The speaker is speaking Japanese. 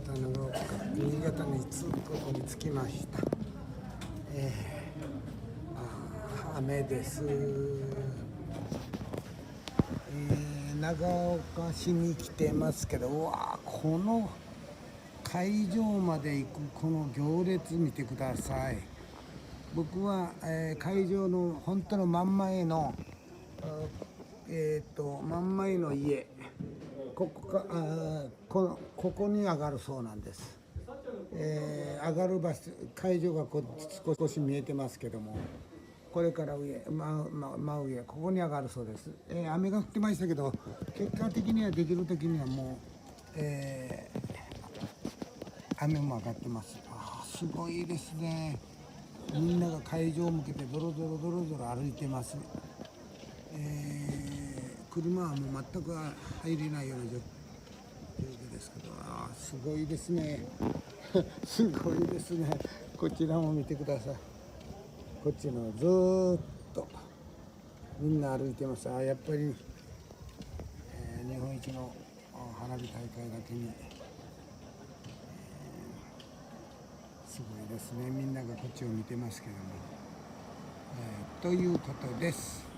新潟にここに着きました。雨です。長岡市に来てますけど、うわこの会場まで行くこの行列見てください。僕は、会場の本当の真ん前の真ん前の家、ここに上がるそうなんです。上がる場所、会場が少し見えてますけども、これから真上、ここに上がるそうです。雨が降ってましたけど、結果的にはできる時にはもう、雨も上がってます。すごいですね。みんなが会場を向けてドロドロ歩いてます。車はもう全く入れないような状況ですけど、すごいですね。すごいですね。こちらも見てください。こっちのずーっとみんな歩いてます。やっぱり、日本一の花火大会だけに、すごいですね。みんながこっちを見てますけども、ということです。